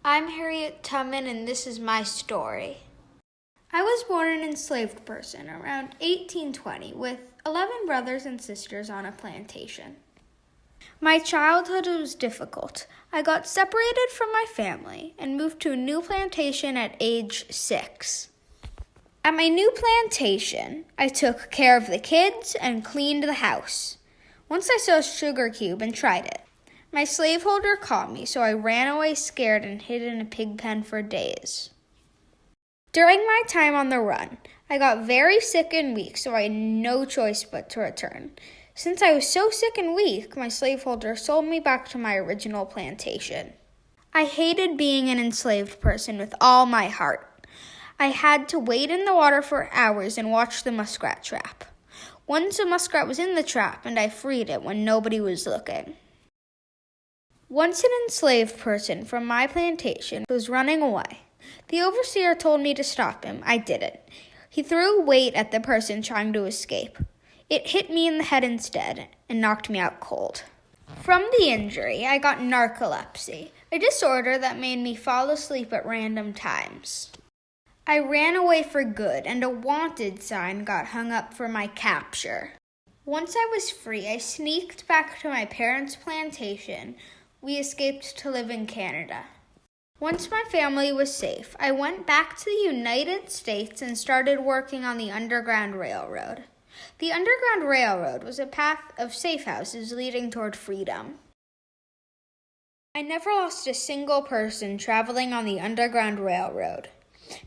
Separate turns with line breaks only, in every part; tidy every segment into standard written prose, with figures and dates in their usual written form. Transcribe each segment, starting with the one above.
I'm Harriet Tubman, and this is my story. I was born an enslaved person around 1820 with 11 brothers and sisters on a plantation. My childhood was difficult. I got separated from my family and moved to a new plantation at age 6. At my new plantation, I took care of the kids and cleaned the house. Once I saw a sugar cube and tried it. My slaveholder caught me, so I ran away scared and hid in a pig pen for days. During my time on the run, I got very sick and weak, so I had no choice but to return. Since I was so sick and weak, my slaveholder sold me back to my original plantation. I hated being an enslaved person with all my heart. I had to wade in the water for hours and watch the muskrat trap. Once a muskrat was in the trap, and I freed it when nobody was looking. Once an enslaved person from my plantation was running away. The overseer told me to stop him. I didn't. He threw a weight at the person trying to escape. It hit me in the head instead and knocked me out cold. From the injury, I got narcolepsy, a disorder that made me fall asleep at random times. I ran away for good, and a wanted sign got hung up for my capture. Once I was free, I sneaked back to my parents' plantation. We escaped to live in Canada. Once my family was safe, I went back to the United States and started working on the Underground Railroad. The Underground Railroad was a path of safe houses leading toward freedom. I never lost a single person traveling on the Underground Railroad.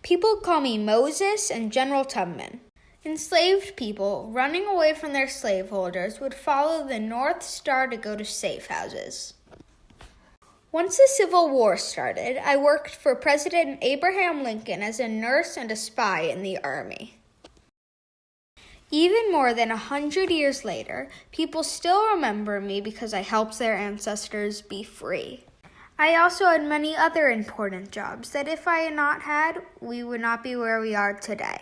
People call me Moses and General Tubman. Enslaved people running away from their slaveholders would follow the North Star to go to safe houses. Once the Civil War started, I worked for President Abraham Lincoln as a nurse and a spy in the Army. Even more than 100 years later, people still remember me because I helped their ancestors be free. I also had many other important jobs that if I had not had, we would not be where we are today.